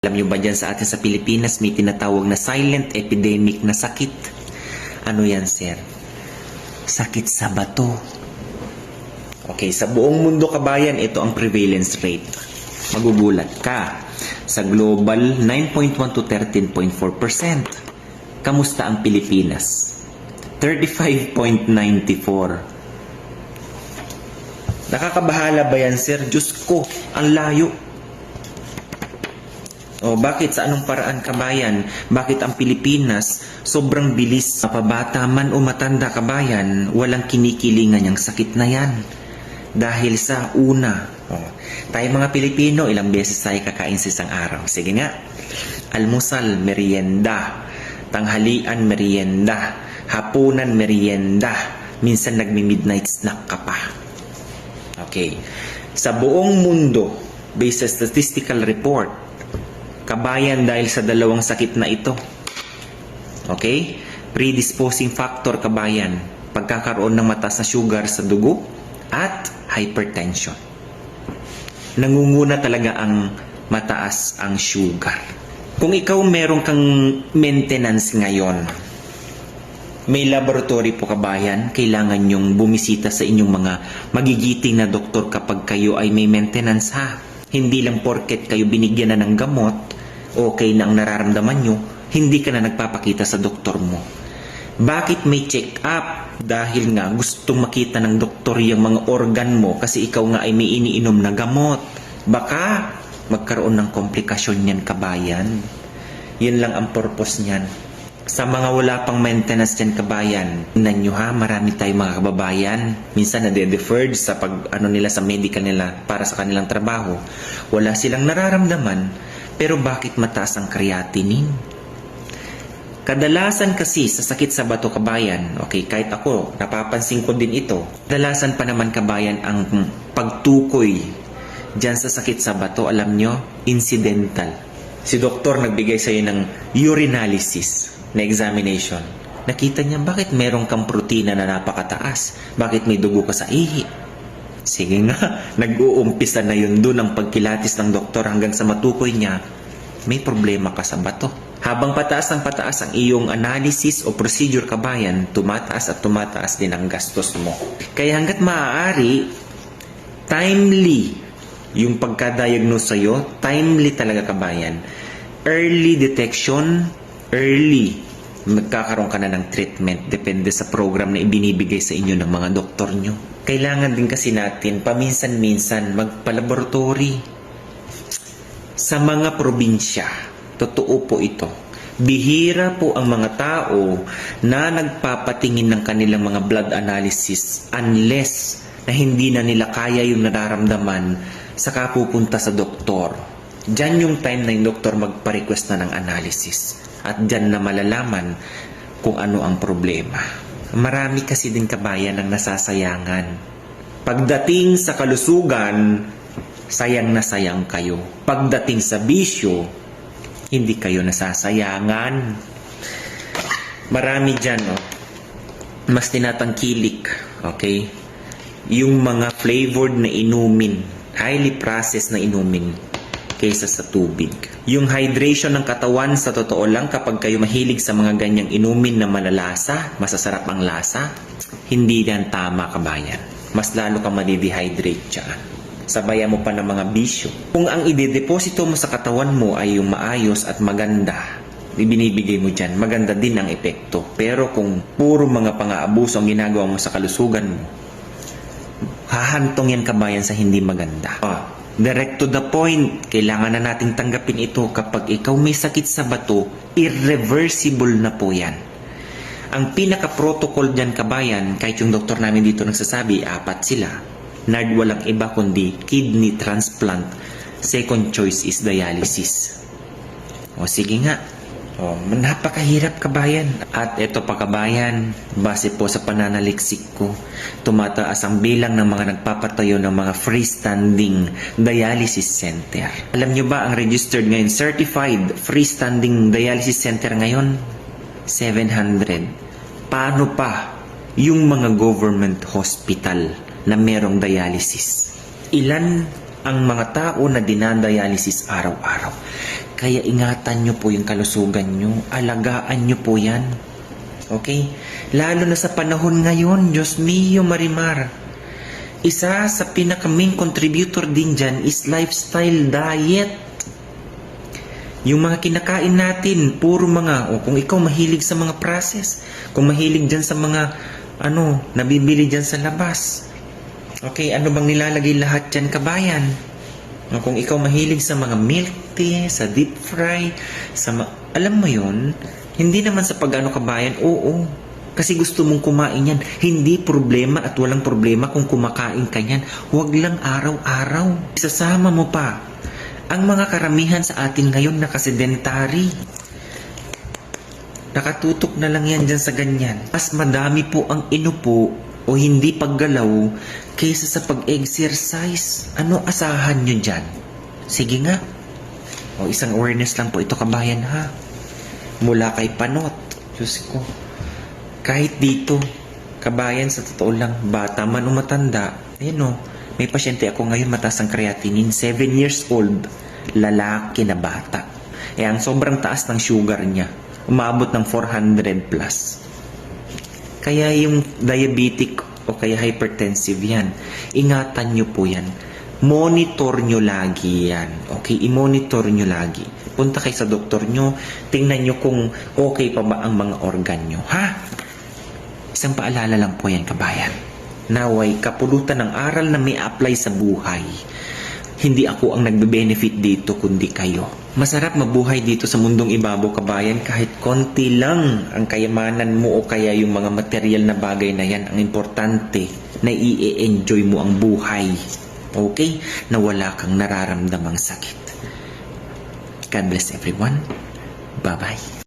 Alam nyo ba dyan sa atin sa Pilipinas may tinatawag na silent epidemic na sakit? Ano yan, sir? Sakit sa bato. Okay, sa buong mundo kabayan, ito ang prevalence rate. Magugulat ka. Sa global, 9.1 to 13.4%. Kamusta ang Pilipinas? 35.94. Nakakabahala ba yan, sir? Diyos ko, ang layo. O bakit? Sa anong paraan kabayan? Bakit ang Pilipinas sobrang bilis? Mapabata man o matanda kabayan, walang kinikilingan yung sakit na yan. Dahil sa una, tayo mga Pilipino, ilang beses tayo kakain sa isang araw. Sige nga, almusal, merienda, tanghalian, merienda, hapunan, merienda, minsan nagmi-midnight snack ka pa. Okay, sa buong mundo, based sa statistical report, kabayan dahil sa dalawang sakit na ito. Okay? Predisposing factor kabayan, pagkakaroon ng mataas na sugar sa dugo at hypertension. Nangunguna talaga ang mataas ang sugar. Kung ikaw meron kang maintenance ngayon, may laboratory po kabayan, kailangan yung bumisita sa inyong mga magigiting na doktor kapag kayo ay may maintenance ha. Hindi lang porket kayo binigyan na ng gamot, okay na ang nararamdaman nyo, hindi ka na nagpapakita sa doktor mo. Bakit may check-up? Dahil nga gustong makita ng doktor yung mga organ mo kasi ikaw nga ay may iniinom na gamot. Baka magkaroon ng komplikasyon yan kabayan. Yun lang ang purpose niyan. Sa mga wala pang maintenance dyan kabayan, tingnan nyo ha, marami tayong mga kababayan. Minsan nade-deferred sa nila sa medical nila para sa kanilang trabaho. Wala silang nararamdaman, pero bakit mataas ang creatinine? Kadalasan kasi sa sakit sa bato kabayan, okay, kahit ako, napapansin ko din ito. Kadalasan pa naman kabayan ang pagtukoy dyan sa sakit sa bato, alam nyo, incidental. Si doktor nagbigay sa'yo ng urinalysis na examination. Nakita niya, bakit meron kang protina na napakataas? Bakit may dugo ka sa ihi? Sige nga, nag-uumpisa na yun doon ang pagkilatis ng doktor hanggang sa matukoy niya, may problema ka sa bato. Habang pataas ang pataas ang iyong analysis o procedure kabayan, tumataas at tumataas din ang gastos mo. Kaya hanggat maaari, timely yung pagka-diagnose sa'yo, timely talaga kabayan. Early detection, early, magkakaroon ka na ng treatment depende sa program na ibinibigay sa inyo ng mga doktor nyo. Kailangan din kasi natin paminsan-minsan magpa-laboratory. Sa mga probinsya, totoo po ito. Bihira po ang mga tao na nagpapatingin ng kanilang mga blood analysis unless na hindi na nila kaya yung nararamdaman saka pupunta sa doktor. Diyan yung time na yung doktor magpa-request na ng analysis. At dyan na malalaman kung ano ang problema. Marami kasi din kabayan ang nasasayangan. Pagdating sa kalusugan, sayang na sayang kayo. Pagdating sa bisyo, hindi kayo nasasayangan. Marami dyan, mas tinatangkilik, okay? Yung mga flavored na inumin, highly processed na inumin, kaysa sa tubig. Yung hydration ng katawan, sa totoo lang, kapag kayo mahilig sa mga ganyang inumin na malalasa, masasarap ang lasa, hindi yan tama kabayan. Mas lalo kang madidehydrate dyan. Sabayan mo pa ng mga bisyo. Kung ang idedeposito mo sa katawan mo ay yung maayos at maganda, ibinibigay mo dyan, maganda din ang epekto. Pero kung puro mga pang-aabuso ang ginagawa mo sa kalusugan mo, hahantong yan kabayan sa hindi maganda. Direct to the point, kailangan na nating tanggapin ito. Kapag ikaw may sakit sa bato, irreversible na po yan. Ang pinaka-protocol dyan kabayan, kahit yung doktor namin dito nagsasabi, 4 sila. NARD walang iba kundi kidney transplant. Second choice is dialysis. O sige nga, napakahirap kabayan. At ito pa kabayan, base po sa pananaliksik ko, tumataas ang bilang ng mga nagpapatayo ng mga freestanding dialysis center. Alam nyo ba ang registered ngayon, certified freestanding dialysis center ngayon? 700. Paano pa yung mga government hospital na merong dialysis? Ilan ang mga tao na dinadialysis araw-araw? Kaya ingatan nyo po yung kalusugan nyo. Alagaan nyo po yan. Okay? Lalo na sa panahon ngayon, Diyos mio, Marimar. Isa sa pinaka-main contributor din dyan is lifestyle diet. Yung mga kinakain natin, puro mga, kung ikaw mahilig sa mga process, kung mahilig dyan sa mga, nabibili dyan sa labas. Okay, ano bang nilalagay lahat dyan, kabayan? Kung ikaw mahilig sa mga milk tea, sa deep fry, alam mo yun, hindi naman sa kabayan, oo. Kasi gusto mong kumain yan. Hindi problema at walang problema kung kumakain ka yan. Huwag lang araw-araw. Isasama mo pa ang mga karamihan sa atin ngayon nakasedentary. Nakatutok na lang yan dyan sa ganyan. Mas madami po ang inupo o hindi paggalaw kaysa sa pag-exercise. Ano asahan nyo dyan? Sige nga. O isang awareness lang po ito, kabayan, ha? Mula kay Panot. Diyos ko. Kahit dito, kabayan, sa totoo lang, bata man o matanda, may pasyente ako ngayon mataas ang creatinine, 7 years old, lalaki na bata. Ang sobrang taas ng sugar niya, umabot ng 400 plus. Kaya yung diabetic o kaya hypertensive yan, ingatan nyo po yan. Monitor nyo lagi yan. Okay, i-monitor nyo lagi. Punta kayo sa doktor nyo, tingnan nyo kung okay pa ba ang mga organ nyo. Ha? Isang paalala lang po yan, kabayan. Naway kapulutan ng aral na may apply sa buhay. Hindi ako ang nagbe-benefit dito kundi kayo. Masarap mabuhay dito sa mundong ibabaw, kabayan, kahit konti lang ang kayamanan mo o kaya yung mga material na bagay na yan. Ang importante na i-enjoy mo ang buhay. Okay? Na wala kang nararamdamang sakit. God bless everyone. Bye-bye.